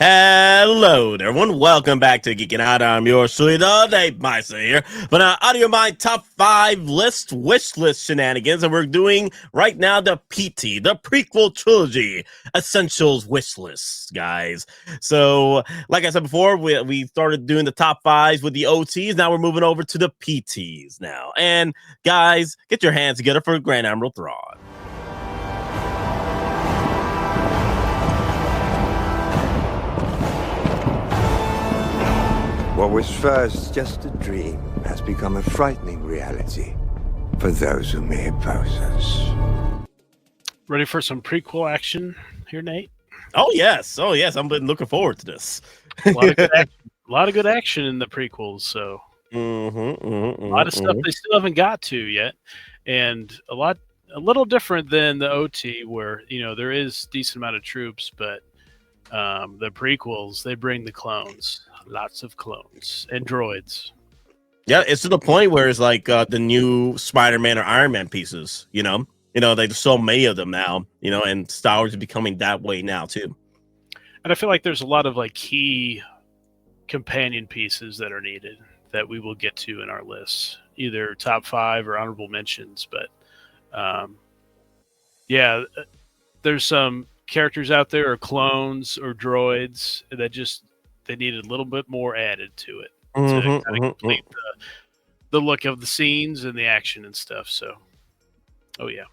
Hello there, everyone. Welcome back to Geekin Out. I'm your sweetheart, Myster here. But out of your mind, top 5 wish list shenanigans, and we're doing right now the PT, the Prequel Trilogy Essentials wish list, guys. So, like I said before, we started doing the top 5s with the OTs. Now we're moving over to the PTs now. And guys, get your hands together for Grand Admiral Thrawn. What was first just a dream has become a frightening reality for those who may oppose us. Ready for some prequel action here, Nate? Oh yes, I've been looking forward to this. A lot of good action in the prequels, so a lot of stuff they still haven't got to yet, and a little different than the OT, where there is decent amount of troops, but the prequels, they bring the clones. Lots of clones and droids. Yeah, it's to the point where it's like the new Spider-Man or Iron Man pieces. There's so many of them now. And Star Wars is becoming that way now too. And I feel like there's a lot of key companion pieces that are needed that we will get to in our lists, either top 5 or honorable mentions. But there's some characters out there, or clones or droids, that just they needed a little bit more added to it to kind of complete the look of the scenes and the action and stuff. So, yeah.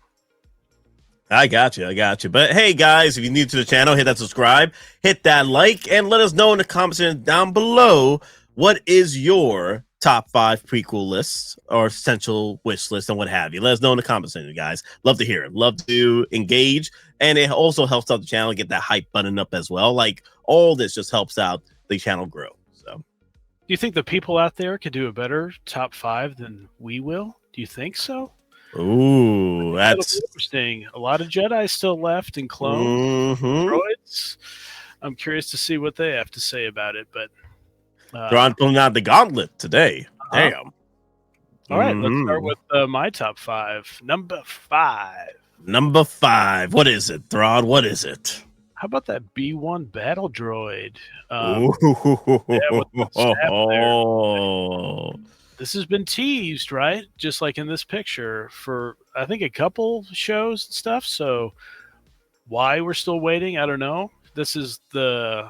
I got you. But hey, guys, if you're new to the channel, hit that subscribe, hit that like, and let us know in the comments down below what is your top 5 prequel lists or essential wish list and what have you. Let us know in the comments section, guys. Love to hear it. Love to engage, and it also helps out the channel get that hype button up as well. Like, all this just helps out the channel grow. So, do you think the people out there could do a better top 5 than we will? Do you think so? Ooh, that's interesting. A lot of Jedi still left and clones, droids. I'm curious to see what they have to say about it. But Thrawn pulling out the gauntlet today. Damn. All right, let's start with my top 5. Number 5. What is it, Thrawn? What is it? How about that B1 battle droid? This has been teased, right? Just like in this picture, for I think a couple shows and stuff. So why we're still waiting, I don't know. This is the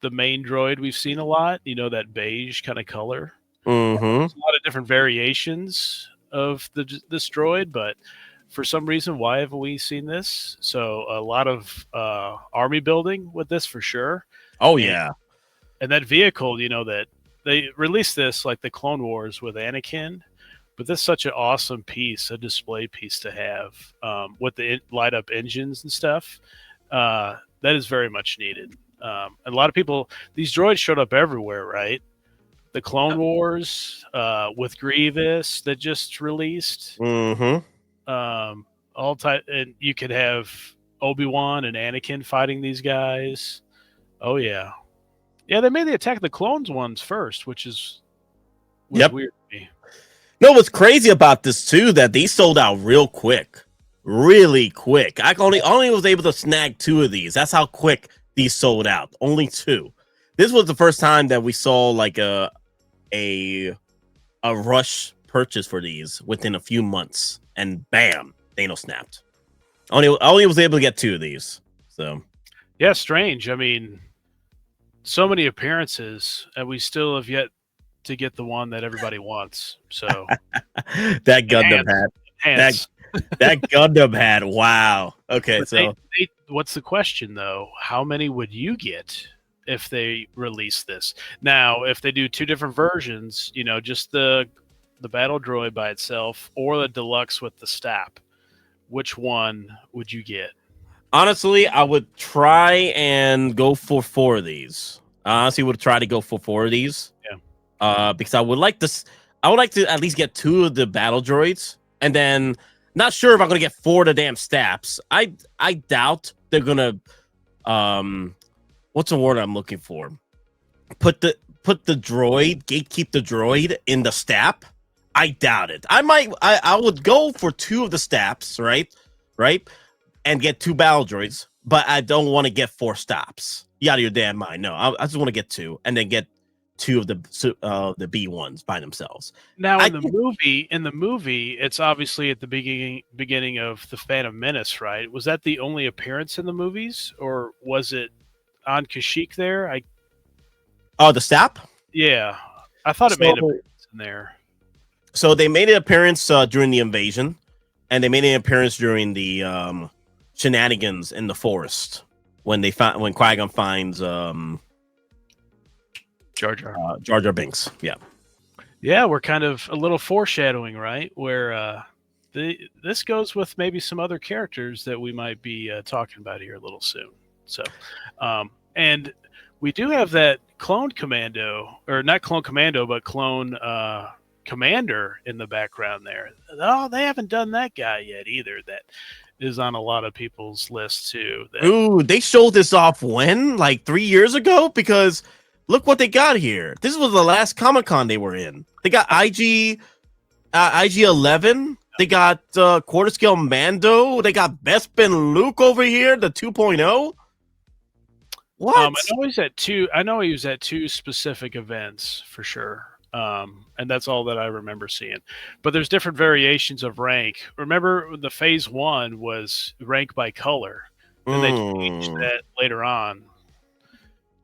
main droid we've seen a lot. That beige kind of color. There's a lot of different variations of this droid, but for some reason, why haven't we seen this? So a lot of army building with this for sure. Oh, yeah. And that vehicle, that they released this like the Clone Wars with Anakin, but this is such an awesome piece, a display piece to have with the light up engines and stuff. That is very much needed. And a lot of people, these droids showed up everywhere, right? The Clone Wars with Grievous that just released. All type, and you could have Obi-Wan and Anakin fighting these guys. Oh yeah, they made the Attack of the Clones ones first, which is weird to me. No, what's crazy about this too, that these sold out really quick. I only was able to snag 2 of these. That's how quick these sold out. Only 2. This was the first time that we saw like a rush purchase for these within a few months. And bam, Thanos snapped. Only was able to get 2 of these. So, yeah, strange. I mean, so many appearances, and we still have yet to get the one that everybody wants. So that Gundam hat, that Gundam hat. Wow. Okay, but so what's the question though? How many would you get if they release this? Now, if they do 2 different versions, just the battle droid by itself or the deluxe with the stap, which one would you get? Honestly, I would try and go for 4 of these. I honestly would try to go for 4 of these. Yeah. Because I would like to at least get 2 of the battle droids, and then not sure if I'm gonna get 4 of the damn staps. I doubt they're gonna what's the word I'm looking for? Put the droid, gatekeep the droid in the stap. I doubt it. I would go for 2 of the staps, right? And get 2 battle droids. but I don't want to get 4 stops. You out of your damn mind. No, I just want to get 2 and then get 2 of the B ones by themselves. Now in the movie, it's obviously at the beginning of the Phantom Menace, right? Was that the only appearance in the movies, or was it on Kashyyyk there? Oh, the stop? Yeah, I thought it made an appearance in there. So they made an appearance during the invasion, and they made an appearance during the shenanigans in the forest when Qui-Gon finds Jar Jar Binks. Yeah, we're kind of a little foreshadowing, right? Where this goes with maybe some other characters that we might be talking about here a little soon. So, and we do have that clone commando, or not clone commando, but clone commander in the background there. Oh, they haven't done that guy yet either. That is on a lot of people's lists too. Ooh, they showed this off when? Like 3 years ago? Because look what they got here. This was the last Comic-Con they were in. They got IG 11. They got quarter scale Mando. They got Bespin Luke over here, the 2.0. What? I know he's at 2. I know he was at 2 specific events for sure. And that's all that I remember seeing. But there's different variations of rank. Remember, the Phase 1 was rank by color. And they changed that later on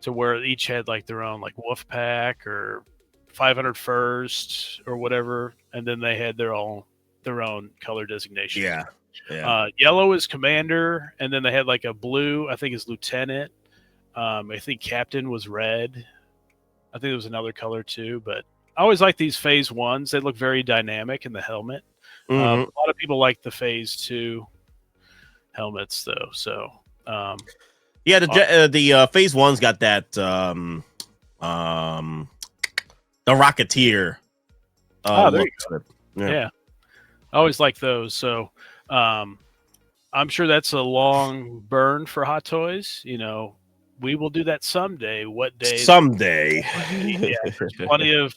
to where each had like their own like Wolf Pack or 500 First or whatever. And then they had their own color designation. Yeah. Yellow is commander. And then they had like a blue, I think is lieutenant. I think captain was red. I think there was another color too, but I always like these Phase 1s. They look very dynamic in the helmet. A lot of people like the Phase 2 helmets though. So, yeah, the Phase 1's got that the Rocketeer. There you go. Yeah. I always like those. So, I'm sure that's a long burn for Hot Toys. You know, we will do that someday. What day? Someday. Yeah, there's plenty of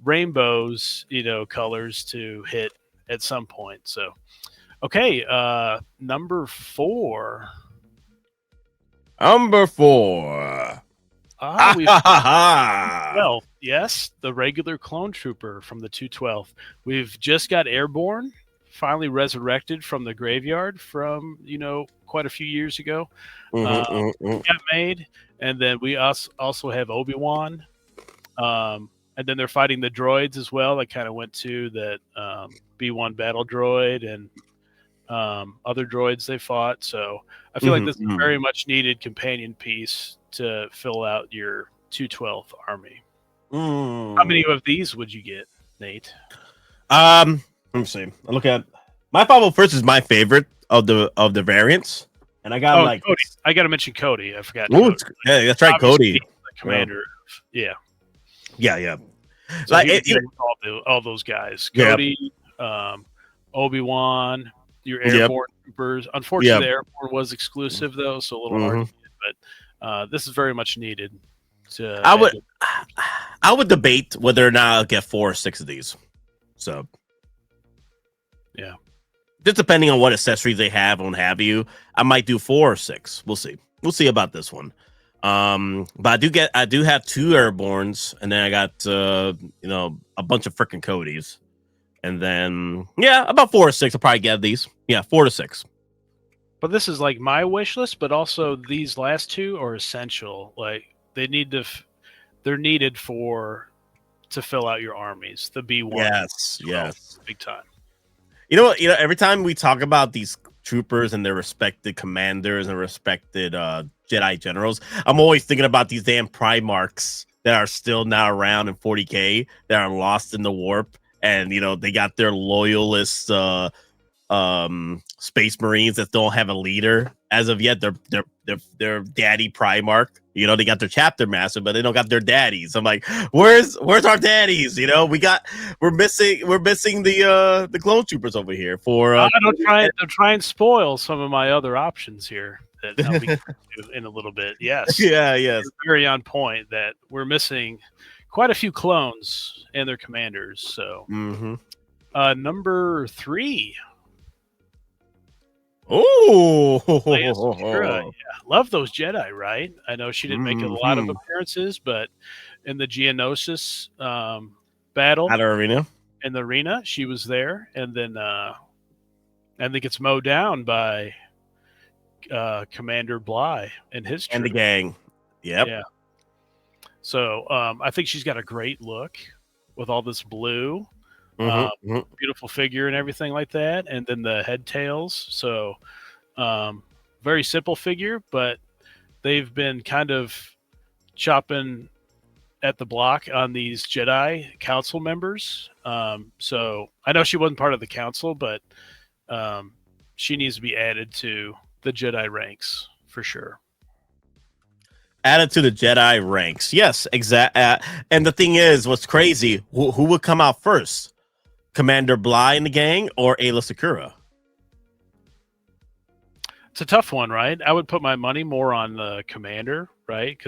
rainbows, colors to hit at some point. So, okay, number 4. Number 4. Well, yes, the regular clone trooper from the 212. We've just got airborne, finally resurrected from the graveyard from quite a few years ago. Got made, and then we also have Obi-Wan, and then they're fighting the droids as well. That kind of went to that B1 battle droid and other droids they fought. So I feel like this is a very much needed companion piece to fill out your 212 army. How many of these would you get, Nate? Let me see. I look at my 501st is my favorite of the variants, and I got Cody. I got to mention Cody. I forgot. Yeah, that's right, Obviously, Cody, the commander. Yeah. So like all those guys, Cody, Obi-Wan, your airborne troopers. Unfortunately, the airborne was exclusive though, so a little hard to get, but this is very much needed. I would debate whether or not I'll get 4 or 6 of these. So, yeah, just depending on what accessories they have and have you, I might do 4 or 6. We'll see. We'll see about this one. But I do have 2 airbornes, and then I got a bunch of freaking Codys, and then about 4 or 6. I'll probably get these. 4 to 6. But this is like my wish list, but also these last 2 are essential. Like they're needed to fill out your armies. The B1, yes, big time. You know what? Every time we talk about these troopers and their respected commanders and respected Jedi generals, I'm always thinking about these damn Primarchs that are still now around in 40K that are lost in the warp, and they got their loyalist Space Marines that don't have a leader as of yet. They're daddy Primarch. They got their chapter master, but they don't got their daddies. I'm like, where's our daddies? We're missing the clone troopers over here. Don't try and spoil some of my other options here that I'll be to in a little bit. Yes, yes, you're very on point that we're missing quite a few clones and their commanders. So, number 3. Oh, Leia Sakura. Yeah, love those Jedi, right? I know she didn't make a lot of appearances, but in the Geonosis battle At arena. in the arena, she was there, and then I think it's mowed down by Commander Bly and his And the troops. gang. Yep. Yeah. So I think she's got a great look with all this blue, beautiful figure and everything like that, and then the head tails. So very simple figure, but they've been kind of chopping at the block on these Jedi Council members. So I know she wasn't part of the council, but she needs to be added to the Jedi ranks for sure. Added to the Jedi ranks. Yes, exact. And the thing is, what's crazy, who would come out first? Commander Bly in the gang or Aayla Secura? It's a tough one, right? I would put my money more on the Commander, right?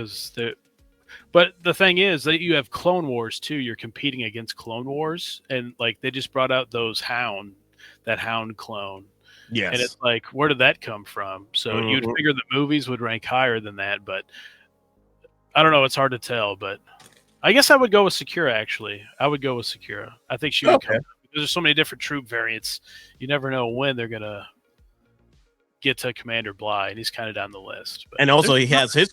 But the thing is that you have Clone Wars too. You're competing against Clone Wars, and like they just brought out that Hound clone. Yes. And it's like, where did that come from? So you'd figure the movies would rank higher than that, but I don't know. It's hard to tell, but I guess I would go with Secura, actually. I would go with Secura. I think she would come. There's so many different troop variants. You never know when they're going to get to Commander Bly, and he's kind of down the list. But and also he has his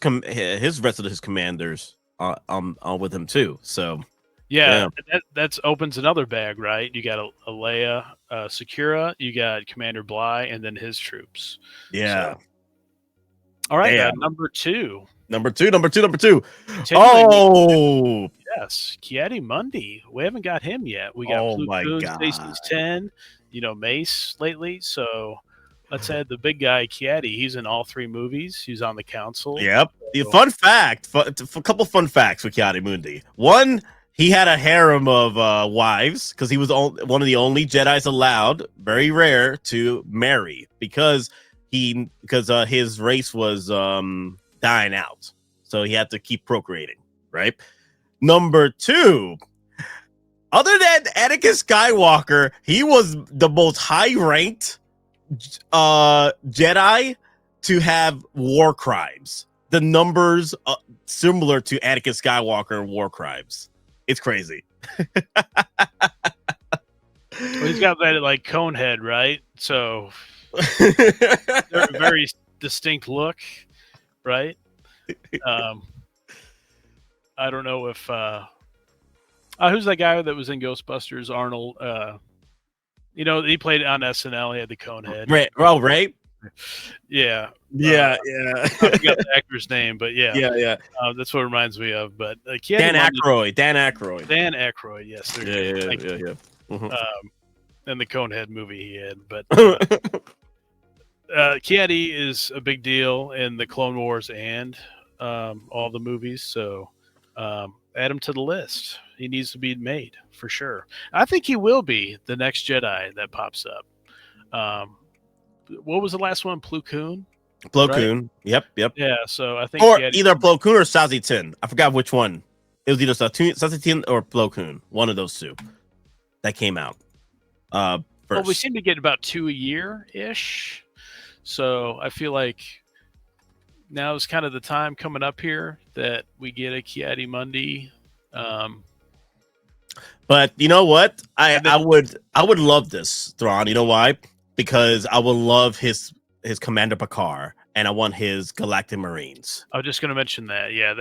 rest of his commanders with him too. So yeah. That opens another bag, right? You got a Leia, Secura, you got Commander Bly, and then his troops. Yeah. So, all right, number two. Number two. Oh, yes, Ki-Adi-Mundi. We haven't got him yet. We got Plo Koon, Stacy's 10, Mace lately. So let's add the big guy, Ki-Adi. He's in all three movies. He's on the council. Yep. The fun fact, a couple fun facts with Ki-Adi-Mundi. One, he had a harem of wives because he was one of the only Jedis allowed, very rare, to marry because his race was dying out. So he had to keep procreating, right? Number two, other than Anakin Skywalker, he was the most high-ranked Jedi to have war crimes. The numbers similar to Anakin Skywalker war crimes. It's crazy. Well, he's got that like cone head, right? So very distinct look, right? I don't know if who's that guy that was in Ghostbusters? Arnold. He played on SNL. He had the cone head. Right. Oh, right. Yeah. Yeah. I forgot the actor's name, but yeah. That's what it reminds me of. But Dan Aykroyd. Dan Aykroyd. Yes. Yeah. And the Conehead movie he had, but Ki-Adi is a big deal in the Clone Wars and all the movies. So add him to the list. He needs to be made for sure. I think he will be the next Jedi that pops up. What was the last one? Plo Koon? Plo Koon. Right? Yep. Yeah, so I think either Plo Koon or Sazi Tin. I forgot which one. It was either Sazi Tin or Plo Koon. One of those two that came out first. Well, we seem to get about 2 a year-ish. So I feel like now is kind of the time coming up here that we get a Ki-Adi-Mundi. But you know what? I would love this, Thrawn. You know why? Because I would love his Commander Picard, and I want his Galactic Marines. I was just going to mention that. Yeah.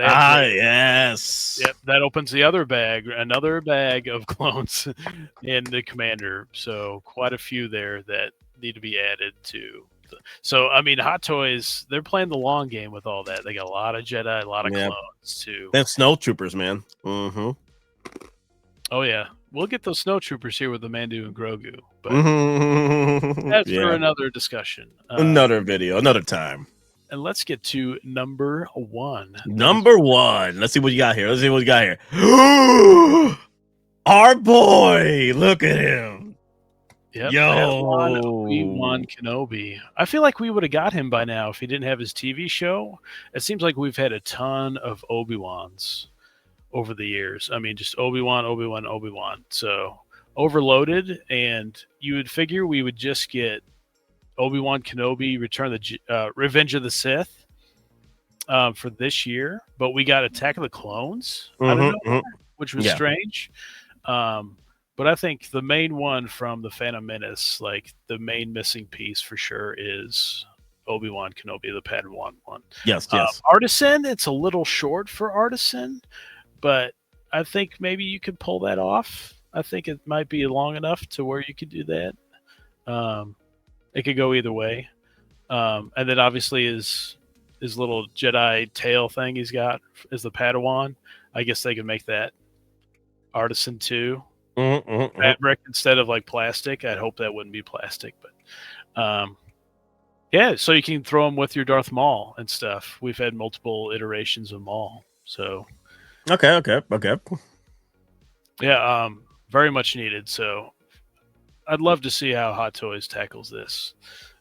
Yes. Yep. That opens the other bag, another bag of clones in the Commander. So quite a few there that need to be added to. So, I mean, Hot Toys, they're playing the long game with all that. They got a lot of Jedi, a lot of clones, too. They have Snow Troopers, man. Mm-hmm. Oh, yeah. We'll get those Snow Troopers here with the Mandu and Grogu. But that's for another discussion. Another video, another time. And let's get to number one. Let's see what you got here. Our boy. Look at him. Yep, Obi-Wan Kenobi. I feel like we would have got him by now if he didn't have his TV show. It seems like we've had a ton of Obi-Wans over the years. I mean, just Obi-Wan. So overloaded, and you would figure we would just get Obi-Wan Kenobi Revenge of the Sith for this year, but we got Attack of the Clones out of nowhere, which was strange. But I think the main one from the Phantom Menace, like the main missing piece for sure, is Obi-Wan Kenobi, the Padawan one. Yes. Artisan, it's a little short for Artisan, but I think maybe you could pull that off. I think it might be long enough to where you could do that. It could go either way. And then obviously his little Jedi tail thing he's got is the Padawan. I guess they could make that Artisan too. Fabric instead of like plastic. I'd hope that wouldn't be plastic, but yeah, so you can throw them with your Darth Maul and stuff. We've had multiple iterations of Maul, so okay. Yeah, very much needed. So I'd love to see how Hot Toys tackles this,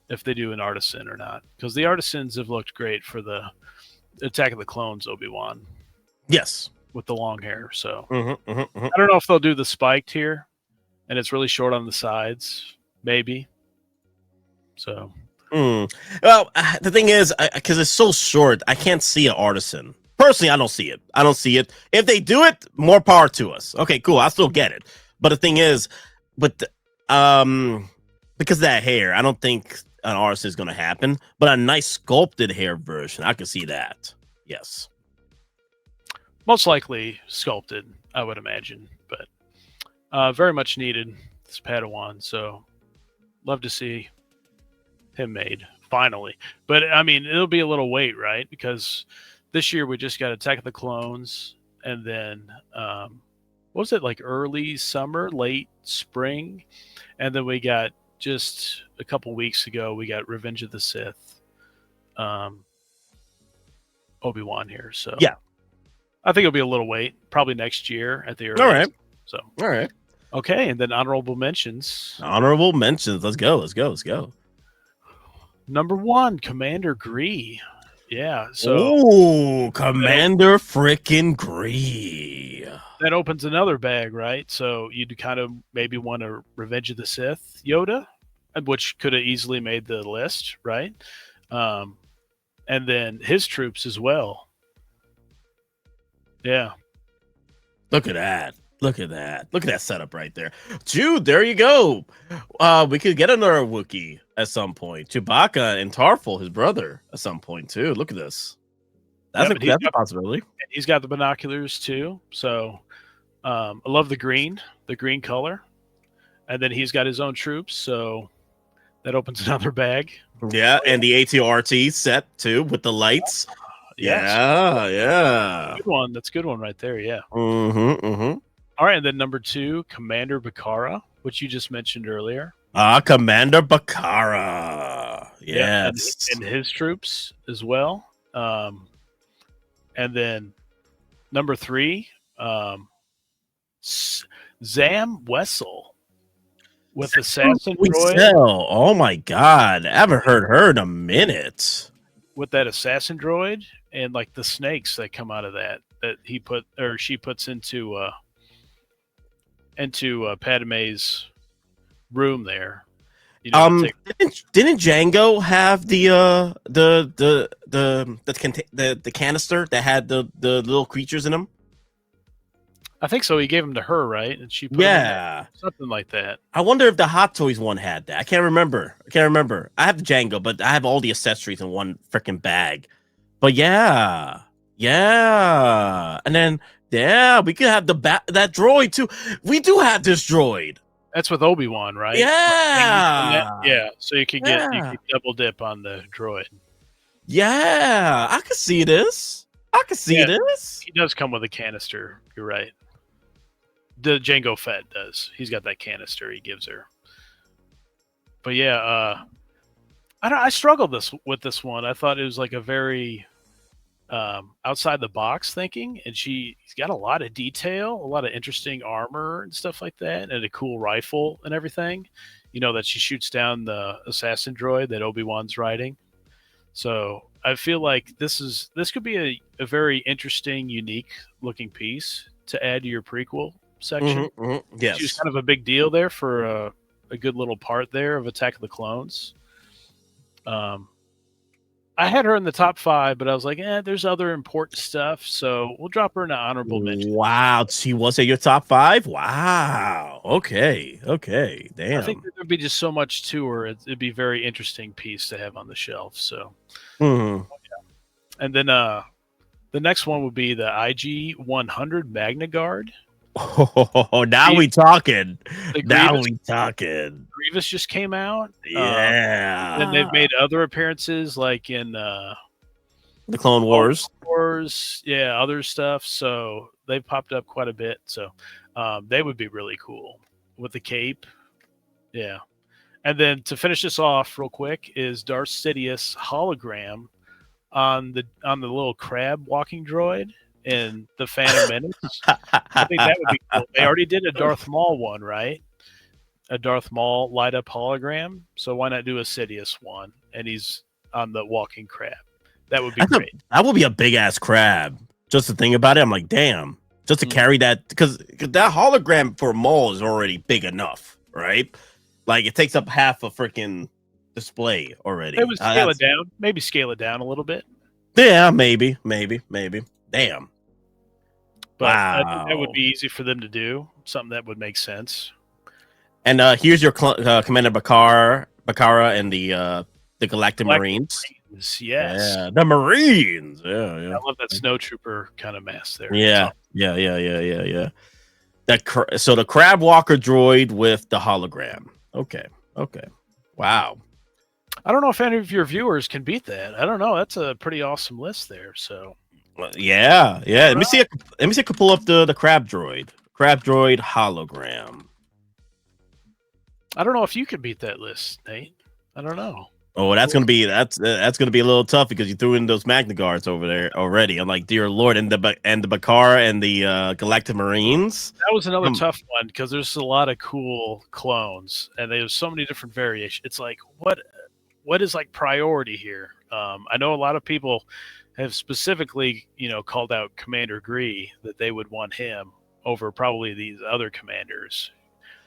if they do an Artisan or not, because the Artisans have looked great for the Attack of the Clones Obi-Wan. Yes. With the long hair. So I don't know if they'll do the spiked here, and it's really short on the sides, maybe. So well, the thing is, because it's so short, I can't see an Artisan. Personally, I don't see it. If they do it, more power to us. Okay, cool. I still get it. But the thing is, because of that hair, I don't think an Artisan is going to happen. But a nice sculpted hair version, I could see that. Yes. Most likely sculpted, I would imagine, but very much needed, this Padawan. So love to see him made finally. But I mean, it'll be a little wait, right? Because this year we just got Attack of the Clones, and then what was it, like early summer, late spring, and then we got just a couple weeks ago we got Revenge of the Sith, Obi-Wan here. So yeah. I think it'll be a little wait, probably next year at the earliest. All right. So all right. Okay, and then honorable mentions. Let's go. Number 1, Commander Gree. Yeah. So Commander frickin' Gree. That opens another bag, right? So you'd kind of maybe want a Revenge of the Sith Yoda, which could have easily made the list, right? And then his troops as well. Yeah. Look at that. Look at that setup right there. Dude, there you go. We could get another Wookiee at some point. Chewbacca and Tarful, his brother, at some point too. Look at this. That's a possibility. He's got the binoculars too. So I love the green color. And then he's got his own troops, so that opens another bag. Yeah, and the ATRT set too with the lights. Yeah. Good one. That's a good one right there. Yeah. All right, and then number 2, Commander Bakara, which you just mentioned earlier. Commander Bakara. Yes. And his troops as well. And then number 3, Zam Wessel with Assassin Droid. Oh my God. I haven't heard her in a minute. With that Assassin Droid and like the snakes that come out of that she puts into Padme's room there. You know, didn't Django have the canister that had the little creatures in them? I think so. He gave them to her, right? And she put something like that. I wonder if the Hot Toys one had that. I can't remember. I have the Django, but I have all the accessories in one freaking bag. But yeah. And then we could have that droid too. We do have this droid. That's with Obi-Wan, right? Yeah. Yeah. So you could you could double dip on the droid. Yeah, I could see this. This. He does come with a canister. You're right. The Jango Fett does. He's got that canister he gives her. But yeah, I struggled with this one. I thought it was like a very outside the box thinking, and she's got a lot of detail, a lot of interesting armor and stuff like that, and a cool rifle and everything. You know, that she shoots down the assassin droid that Obi-Wan's riding. So I feel like this could be a very interesting, unique looking piece to add to your prequel section. Yes. She was kind of a big deal there for a good little part there of Attack of the Clones. I had her in the top 5, but I was like, there's other important stuff, so we'll drop her in an honorable mention. Wow, she was at your top 5. Wow. Okay. Damn. I think there'd be just so much to her. It'd be a very interesting piece to have on the shelf. So, and then the next one would be the IG 100 Magna Guard. Oh, now we talking. Now we talking. Grievous just came out. Yeah. And they've made other appearances, like in the Clone Wars. Yeah, other stuff. So they've popped up quite a bit. So they would be really cool with the cape. Yeah. And then to finish this off real quick is Darth Sidious hologram on the little crab walking droid in the Phantom Menace. I think that would be cool. They already did a Darth Maul one, right? A Darth Maul light up hologram. So why not do a Sidious one? And he's on the walking crab. That would be great. That would be a big ass crab. Just to think about it, I'm like, damn. Just to carry that, because that hologram for Maul is already big enough, right? Like it takes up half a freaking display already. It would scale it down. Maybe scale it down a little bit. Yeah, maybe. Damn. But I think that would be easy for them to do. Something that would make sense. And here's your Commander Bakara and the Galactic Marines. Yes. Yeah, the Marines. Yeah. I love that snowtrooper kind of mask there. Yeah. So the Crab Walker droid with the hologram. Okay. Wow. I don't know if any of your viewers can beat that. I don't know. That's a pretty awesome list there. So. Yeah. Let me see. Let me see. I can pull up the crab droid. Crab droid hologram. I don't know if you could beat that list, Nate. I don't know. Oh, that's gonna be a little tough because you threw in those Magna Guards over there already. I'm like, dear Lord, and the Bakara and the Galactic Marines. That was another tough one because there's a lot of cool clones and there's so many different variations. It's like what is like priority here? I know a lot of people have specifically, called out Commander Gree that they would want him over probably these other commanders,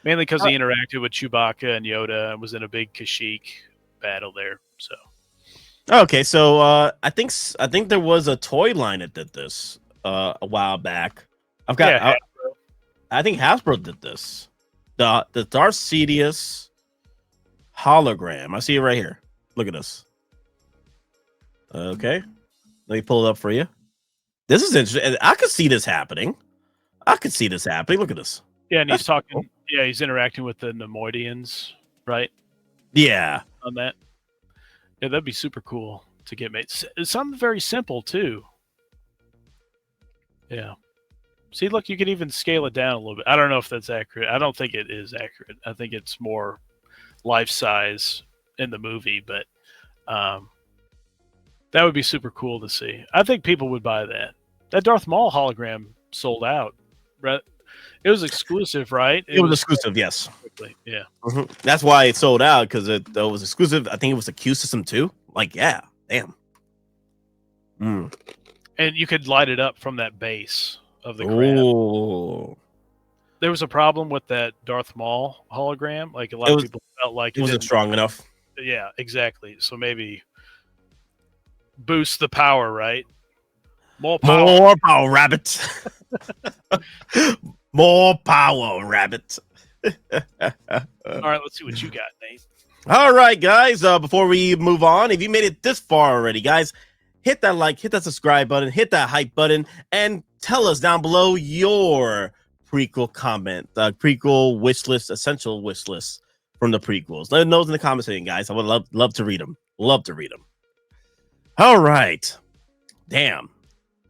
mainly because he interacted with Chewbacca and Yoda and was in a big Kashyyyk battle there. So okay, so I think there was a toy line that did this a while back. I think Hasbro did this. The Darth Sidious hologram. I see it right here. Look at this. Okay, let me pull it up for you. This is interesting. I could see this happening. Look at this. Yeah, and he's talking. Cool. Yeah, he's interacting with the Nemoidians, right? Yeah. On that. Yeah, that'd be super cool to get made. It's something very simple, too. Yeah. See, look, you could even scale it down a little bit. I don't know if that's accurate. I don't think it is accurate. I think it's more life size in the movie, but that would be super cool to see. I think people would buy that. That Darth Maul hologram sold out. Right? It was exclusive, right? It was exclusive, yes. Quickly. Yeah. Mm-hmm. That's why it sold out, because it was exclusive. I think it was a Q system too. Like, yeah, damn. And you could light it up from that base of the crab. There was a problem with that Darth Maul hologram. Like a lot of people felt like it wasn't strong enough. Yeah, exactly. So maybe boost the power, right? More power, rabbit. More power, rabbit. All right, let's see what you got, Nate. All right, guys. Before we move on, if you made it this far already, guys, hit that like, hit that subscribe button, hit that hype button, and tell us down below your prequel comment, prequel wish list, essential wish list from the prequels. Let us know in the comment section, guys. I would love to read them. Love to read them. All right. Damn.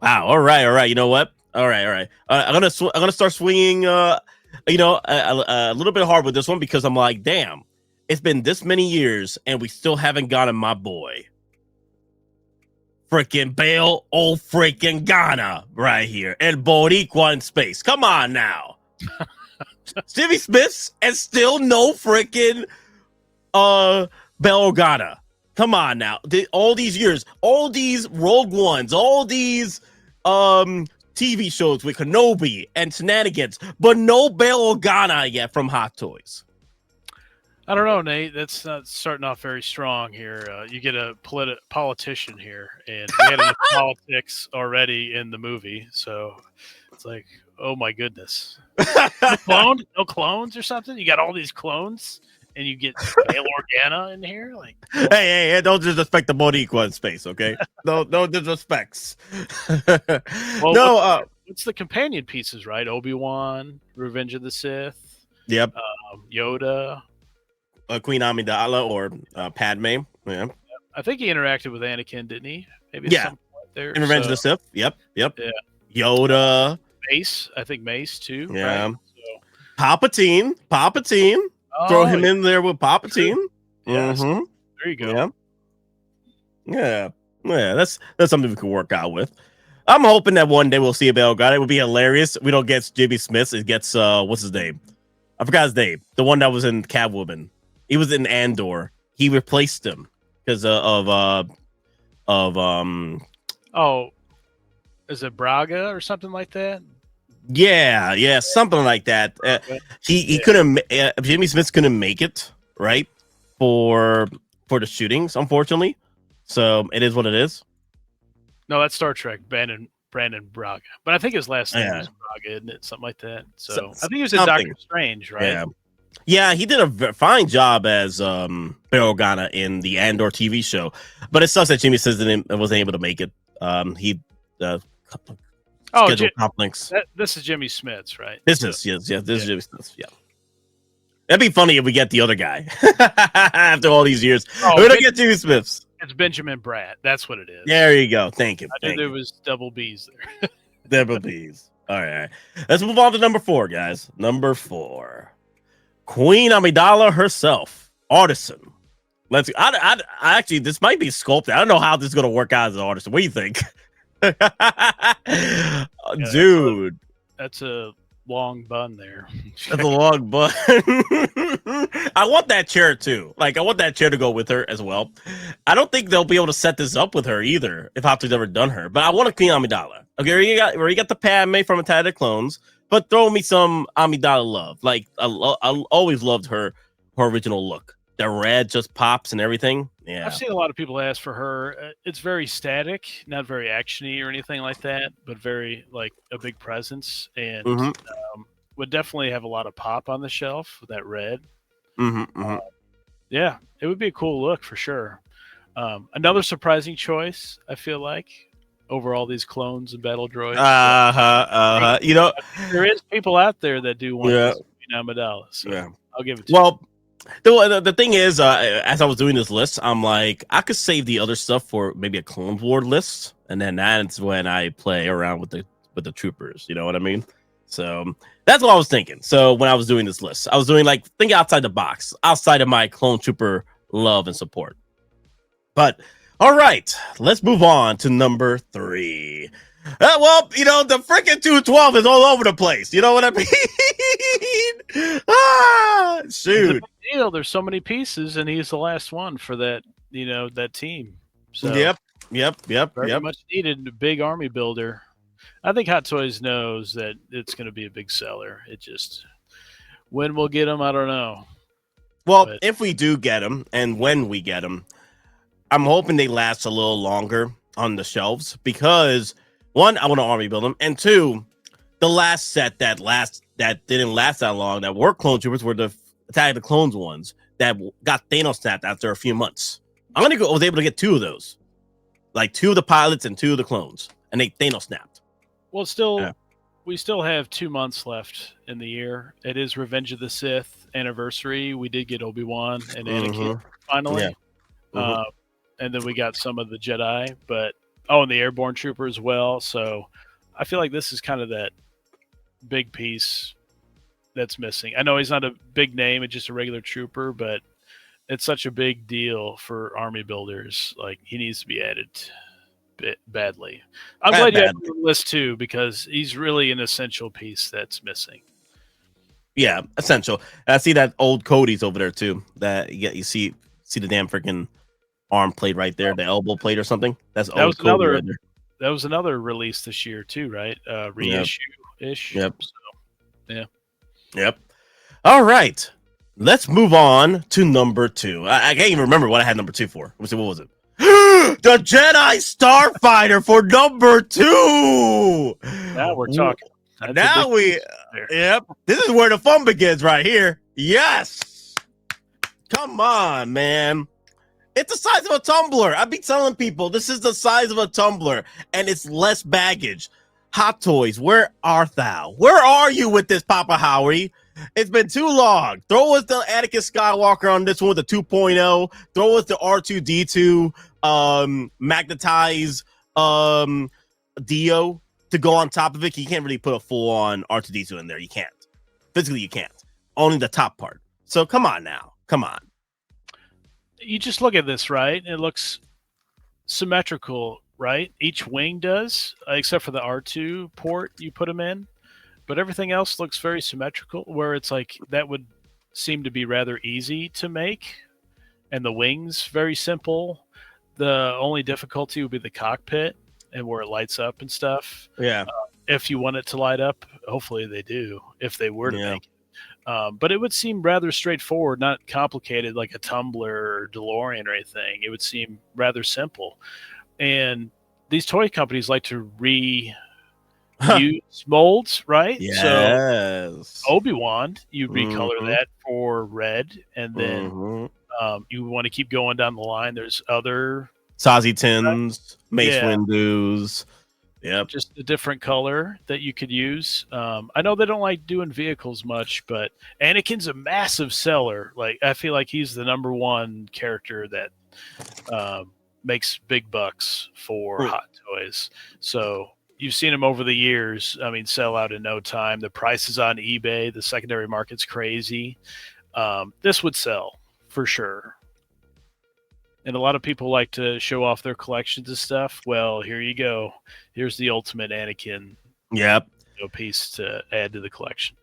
Wow. All right. You know what? All right. I'm gonna start swinging. A little bit hard with this one because I'm like, damn, it's been this many years and we still haven't gotten my boy, freaking Bail freaking Organa right here and Boricua in space. Come on now, Stevie Smiths and still no freaking Bail Organa. Come on now, all these years, all these Rogue Ones, all these TV shows with Kenobi and shenanigans, but no Bail Organa yet from Hot Toys. I don't know, Nate. That's not starting off very strong here. You get a politician here, and we had enough politics already in the movie, so it's like, oh my goodness, no clones or something. You got all these clones, and you get Bail Organa in here, like. Hey, don't disrespect the Moniqua in space, okay? No disrespects. Well, No, what's the companion pieces, right? Obi-Wan, Revenge of the Sith, yep. Yoda. Queen Amidala or Padme. Yeah. I think he interacted with Anakin, didn't he? Maybe at Yeah. some point there. In Revenge of the Sith. Yep. Yeah. Yoda. Mace. I think Mace too. Yeah. Right? Palpatine. Throw him in there with Palpatine. Yes. Mm-hmm. There you go. Yeah. That's something we can work out with. I'm hoping that one day we'll see a Bail Organa. It would be hilarious. We don't get Jimmy Smith. It gets what's his name? I forgot his name. The one that was in Catwoman. He was in Andor. He replaced him because of is it Braga or something like that? Yeah, something like that. He couldn't. Jimmy Smith couldn't make it right for the shootings, unfortunately. So it is what it is. No, that's Star Trek. Brandon Braga, but I think his last name is Braga, isn't it? Something like that. So I think he was in Doctor Strange, right? Yeah, he did a fine job as Bail Organa in the Andor TV show, but it sucks that Jimmy Smith wasn't able to make it. He scheduled conflicts. This is Jimmy Smith's, right? This is Jimmy Smith's. Yeah, that'd be funny if we get the other guy after all these years. We don't get Jimmy Smith's. It's Benjamin Bratt. That's what it is. There you go. Thank you. I knew there was double B's there. Double B's. All right. Let's move on to number 4, guys. Number 4. Queen Amidala herself. Artisan. I actually, this might be sculpted. I don't know how this is going to work out as an artisan. What do you think? Dude. That's a long bun there. That's a long bun. I want that chair too. Like, I want that chair to go with her as well. I don't think they'll be able to set this up with her either, if Hopto's ever done her. But I want a Queen Amidala. Okay, you got the Padme from Attack of the Clones, but throw me some Amidala love. Like, I always loved her original look. The red just pops and everything. Yeah, I've seen a lot of people ask for her. It's very static, not very actiony or anything like that, but very like a big presence, and would definitely have a lot of pop on the shelf with that red. Yeah, it would be a cool look for sure. Another surprising choice, I feel like, over all these clones and battle droids. You know, there is people out there that do want this Amidala. So I'll give it to you. Well, the thing is, as I was doing this list, I'm like, I could save the other stuff for maybe a Clone Wars list, and then that's when I play around with the troopers. You know what I mean? So that's what I was thinking. So when I was doing this list, I was doing like think outside the box, outside of my Clone Trooper love and support. But all right, let's move on to number 3. Well, you know, the freaking 212 is all over the place. You know what I mean? Shoot. There's so many pieces, and he's the last one for that, you know, that team. So Yep. Very much needed a big army builder. I think Hot Toys knows that it's going to be a big seller. It just when we'll get them, I don't know. Well, if we do get them, and when we get them, I'm hoping they last a little longer on the shelves because 1, I want to army build them, and 2, the last set that didn't last that long that were Clone Troopers were the Attack of the Clones ones that got Thanos snapped after a few months. I was able to get 2 of those, like 2 of the pilots and 2 of the clones, and they Thanos snapped. Well, we still have 2 months left in the year. It is Revenge of the Sith anniversary. We did get Obi-Wan and Anakin finally. And then we got some of the Jedi, and the Airborne Trooper as well. So I feel like this is kind of that big piece that's missing. I know he's not a big name, it's just a regular trooper, but it's such a big deal for army builders. Like, he needs to be added badly. I'm glad you have him on the list too, because he's really an essential piece that's missing. Yeah, essential. I see that old Cody's over there too. That you see the damn freaking arm plate right there, the elbow plate or something. That was Cody right there. That was another release this year too, right? Reissue ish. Yep. So, yeah. Yep. All right. let's move on to number 2. I can't even remember what I had number 2 for. Let's see, what was it? The Jedi Starfighter for number 2. Now we're talking. That's a Now big we, piece there. yep. This is where the fun begins right here. Yes. Come on, man. It's the size of a tumbler. I be telling people this is the size of a tumbler, and it's less baggage. Hot Toys, where art thou? Where are you with this, Papa Howie? It's been too long. Throw us the Anakin Skywalker on this one with the 2.0. Throw us the R2D2 magnetize Dio to go on top of it. You can't really put a full-on R2D2 in there. You can't. Physically, you can't. Only the top part. So come on now. Come on. You just look at this, right? It looks symmetrical, right? Each wing does, except for the R2 port you put them in. But everything else looks very symmetrical, where it's like that would seem to be rather easy to make. And the wings, very simple. The only difficulty would be the cockpit and where it lights up and stuff. Yeah. If you want it to light up, hopefully they do, if they were to make it. But it would seem rather straightforward, not complicated like a tumbler or DeLorean or anything. It would seem rather simple. And these toy companies like to reuse molds, right? Yes. So Obi-Wan, you recolor that for red, and then you want to keep going down the line. There's other Sazi Tins, Mace Windu's. Yep. Just a different color that you could use. I know they don't like doing vehicles much, but Anakin's a massive seller. Like, I feel like he's the number one character that makes big bucks for Hot Toys. So you've seen him over the years. I mean, sell out in no time. The prices on eBay, the secondary market's crazy. This would sell for sure. And a lot of people like to show off their collections of stuff. Well, here you go. Here's the ultimate Anakin piece to add to the collection.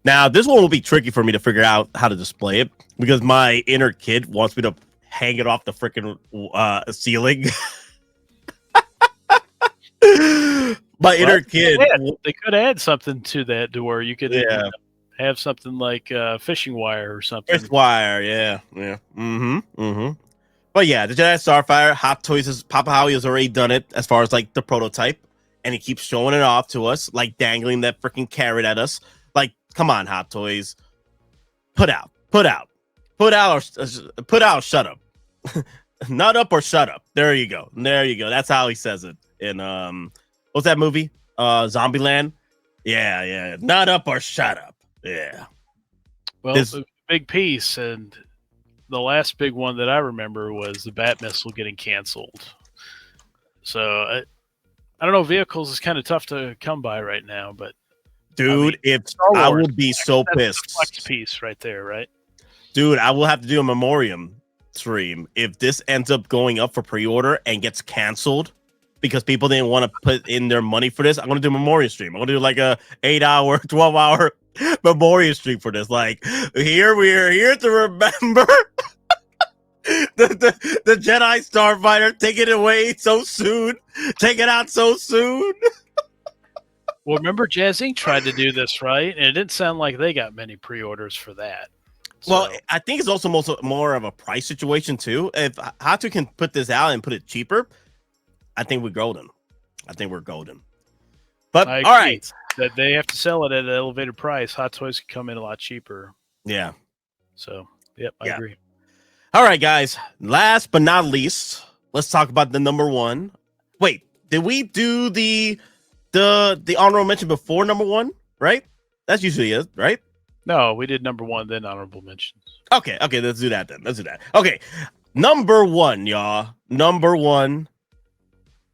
Now, this one will be tricky for me to figure out how to display it because my inner kid wants me to hang it off the freaking ceiling. My inner kid. They could add something to that to where you could have something like fishing wire or something. Fish wire, yeah. But yeah, the Jedi Starfighter, Hot Toys, Papa Howie has already done it as far as like the prototype, and he keeps showing it off to us, like dangling that freaking carrot at us. Like, come on, Hot Toys, put out, shut up, not up or shut up. There you go. That's how he says it in what's that movie? Zombieland. Yeah, not up or shut up. Yeah. Well, it's a big piece, and the last big one that I remember was the Bat Missile getting canceled. So I don't know. Vehicles is kind of tough to come by right now, but dude, I would be so pissed. Flex piece right there, right? Dude, I will have to do a memoriam stream if this ends up going up for pre-order and gets canceled because people didn't want to put in their money for this. I'm gonna do a memoriam stream. I'm gonna do like a 8-hour, 12-hour memoriam stream for this. Like, we're here to remember the Jedi Starfighter taking it away so soon, taken out so soon. Well, remember Jazz Inc. tried to do this, right? And it didn't sound like they got many pre-orders for that. So. Well, I think it's also more of a price situation too. If Hatu can put this out and put it cheaper, I think we're golden. But all right, that they have to sell it at an elevated price. Hot Toys can come in a lot cheaper. Yeah. So, yep, I agree. All right, guys. Last but not least, let's talk about the number one. Wait, did we do the honorable mention before number one? Right? That's usually it, right? No, we did number one, then honorable mentions. Okay, let's do that then. Okay, number one, y'all. Number one.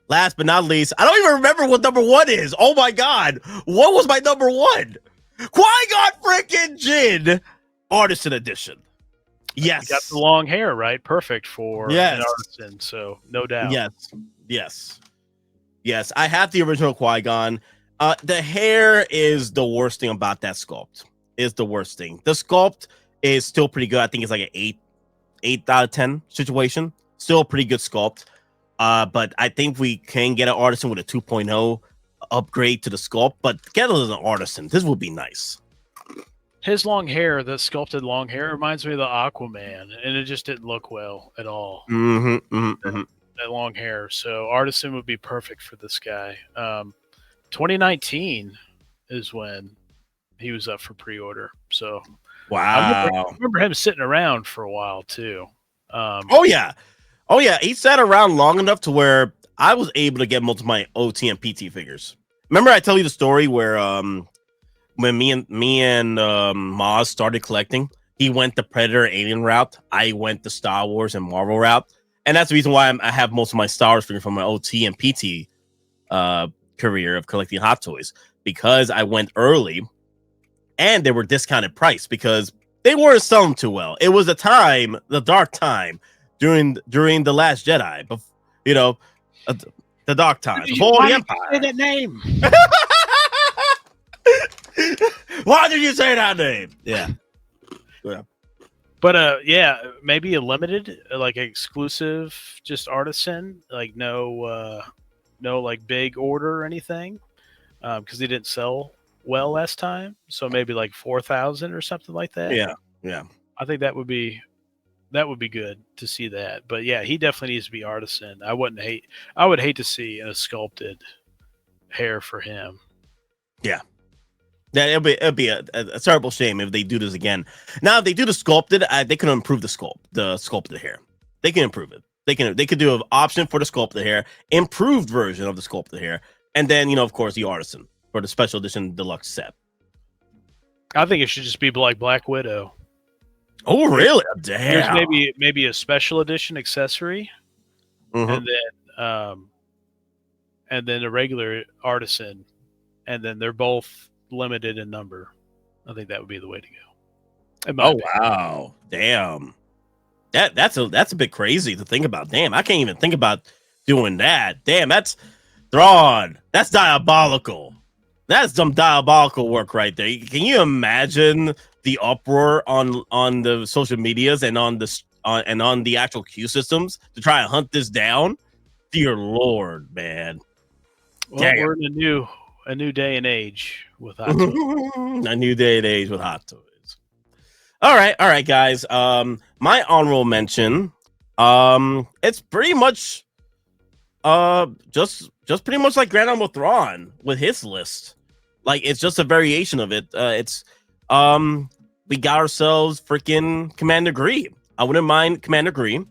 Last but not least, I don't even remember what number one is. Oh my god, what was my number one? Qui-Gon freaking Jinn, Artisan Edition. Yes, you got the long hair, right? Perfect for an artisan, so no doubt. Yes. I have the original Qui-Gon. The hair is the worst thing about that sculpt. Is the worst thing. The sculpt is still pretty good. I think it's like an 8 out of 10 situation. Still a pretty good sculpt. But I think we can get an artisan with a 2.0 upgrade to the sculpt. But get it as an artisan. This would be nice. His long hair, the sculpted long hair, reminds me of the Aquaman, and it just didn't look well at all. That long hair. So Artisan would be perfect for this guy. 2019 is when he was up for pre-order. So I remember him sitting around for a while too. Oh yeah. He sat around long enough to where I was able to get most of my OT and PT figures. Remember, I tell you the story where when me and Maz started collecting, he went the Predator Alien route. I went the Star Wars and Marvel route, and that's the reason why I have most of my Star Wars figures from my OT and PT career of collecting Hot Toys, because I went early, and they were discounted price because they weren't selling too well. It was a time, the dark time during the Last Jedi, but the dark times before the Empire. Say that name. Why did you say that name? Yeah. But maybe a limited, like exclusive, just Artisan, like no like big order or anything, because they didn't sell well last time. So maybe like 4,000 or something like that. Yeah. I think that would be good to see that. But yeah, he definitely needs to be Artisan. I would hate to see a sculpted hair for him. Yeah. It'd be a terrible shame if they do this again. Now, if they do the sculpted, they can improve the sculpted hair. They can improve it. They could do an option for the sculpted hair, improved version of the sculpted hair, and then of course the Artisan for the special edition deluxe set. I think it should just be like Black Widow. Oh, really? Damn. There's maybe a special edition accessory, and then a regular Artisan, and then they're both limited in number. I think that would be the way to go. Wow. Damn. That's a bit crazy to think about. Damn, I can't even think about doing that. Damn, that's Thrawn. That's diabolical. That's some diabolical work right there. Can you imagine the uproar on the social medias and on the actual queue systems to try and hunt this down? Dear Lord, man. Well, we're in a new day and age with Hot Toys. A new day and age with Hot Toys. All right, guys. My honorable mention, it's pretty much, just pretty much like Grand Admiral Thrawn with his list. Like, it's just a variation of it. We got ourselves freaking Commander Gree. I wouldn't mind Commander Gree.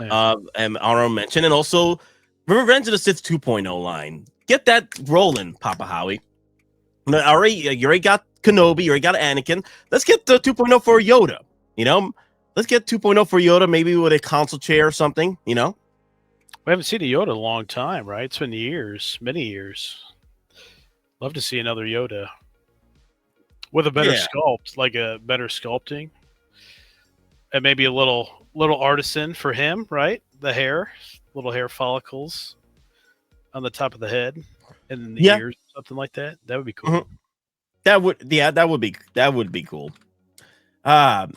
Yeah. And honorable mention, and also Revenge of the Sith 2.0 line. Get that rolling, Papa Howie. You already got Kenobi, you already got Anakin. Let's get the 2.0 for Yoda. Let's get 2.0 for Yoda, maybe with a console chair or something. We haven't seen a Yoda in a long time, right? It's been years, many years. Love to see another Yoda with a better sculpt, like a better sculpting, and maybe a little Artisan for him, right? The hair, little hair follicles on the top of the head and the ears, something like that. That would be cool. Mm-hmm. That would be cool. But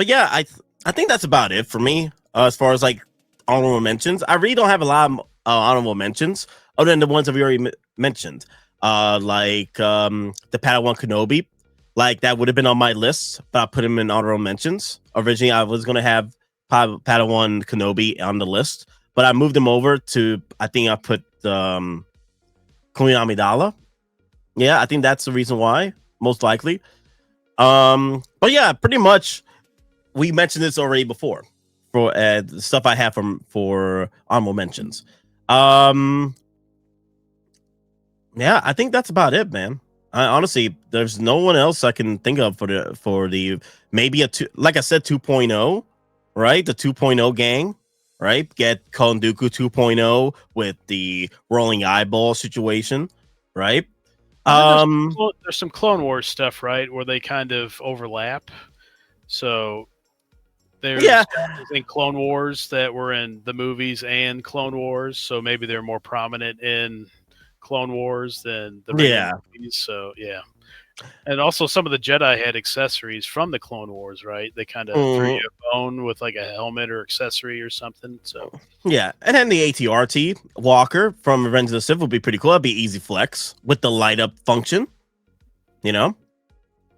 yeah, I think that's about it for me as far as like honorable mentions. I really don't have a lot of honorable mentions other than the ones that we already mentioned. Like the Padawan Kenobi, like that would have been on my list, but I put him in honorable mentions. Originally, I was gonna have Padawan Kenobi on the list, but I moved him over to, I think I put Queen Amidala. Yeah, I think that's the reason why, most likely. But yeah, pretty much we mentioned this already before for the stuff I have for honorable mentions. Yeah, I think that's about it, man. Honestly, there's no one else I can think of for the maybe like I said, 2.0, right? The 2.0 gang, right? Get Count Dooku 2.0 with the rolling eyeball situation, right? There's some Clone Wars stuff, right, where they kind of overlap. So there's characters in Clone Wars that were in the movies and Clone Wars, so maybe they're more prominent in Clone Wars than the movies. So yeah. And also some of the Jedi had accessories from the Clone Wars, right? They kind of threw you a bone with like a helmet or accessory or something. So yeah, and then the ATRT Walker from Revenge of the Sith would be pretty cool. That'd be easy flex with the light up function,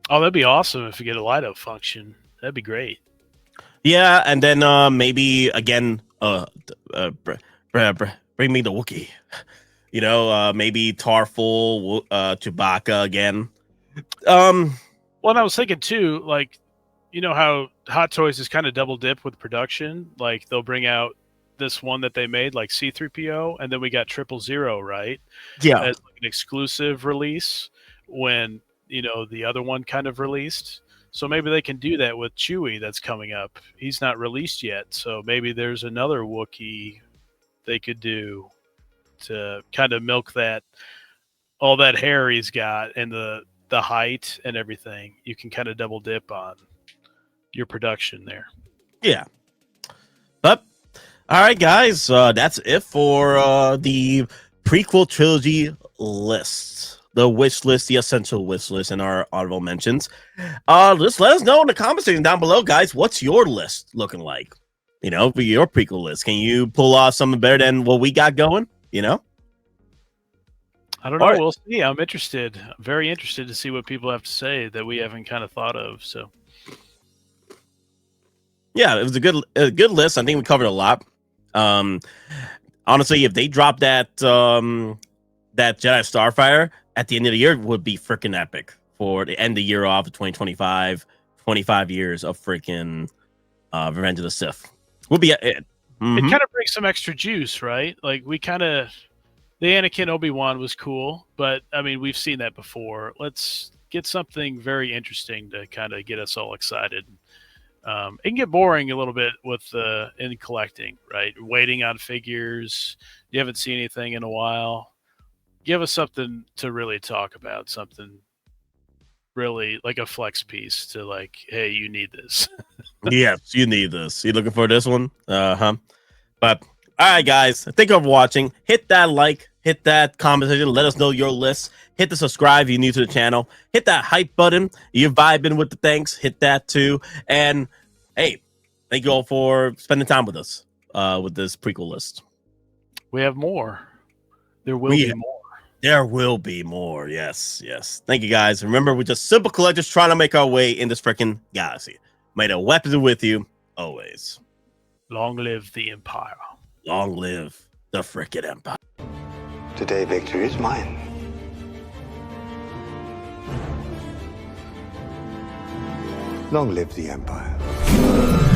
Oh, that'd be awesome if you get a light up function. That'd be great. Yeah, and then maybe again, bring me the Wookiee. You know, maybe Tarful, Chewbacca again. Well, and I was thinking too, like, you know how Hot Toys is kind of double dip with production. Like they'll bring out this one that they made, like C-3PO, and then we got 000, right? Yeah, As like an exclusive release when the other one kind of released. So maybe they can do that with Chewie that's coming up. He's not released yet, so maybe there's another Wookiee they could do to kind of milk that all that hair he's got and the height and everything. You can kind of double dip on your production there. yeah. But all right, guys, that's it for the prequel trilogy list, the wish list, the essential wish list, and our honorable mentions. Just let us know in the comment section down below, guys. What's your list looking like? For your prequel list, can you pull off something better than what we got going? I don't know. All right. We'll see. I'm interested. I'm very interested to see what people have to say that we haven't kind of thought of. So, yeah, it was a good list. I think we covered a lot. Honestly, if they drop that Jedi Starfighter at the end of the year, it would be freaking epic for the end of the year off of 2025. 25 years of freaking Revenge of the Sith. Would be it. Mm-hmm. It kind of brings some extra juice, right? Like the Anakin Obi-Wan was cool, but I mean, we've seen that before. Let's get something very interesting to kind of get us all excited. It can get boring a little bit in collecting, right? Waiting on figures. You haven't seen anything in a while. Give us something to really talk about, something really like a flex piece to like, hey, you need this. Yes, you need this. You looking for this one? But all right, guys, thank you for watching. Hit that like, hit that comment section, let us know your list. Hit the subscribe if you're new to the channel. Hit that hype button. You're vibing with the thanks. Hit that too. And hey, thank you all for spending time with us with this prequel list. We have more. There will be more. There will be more. Yes, yes. Thank you, guys. Remember, we're just simple collectors trying to make our way in this freaking galaxy. May the weapons be with you always. Long live the Empire. Long live the frickin' Empire. Today, victory is mine. Long live the Empire.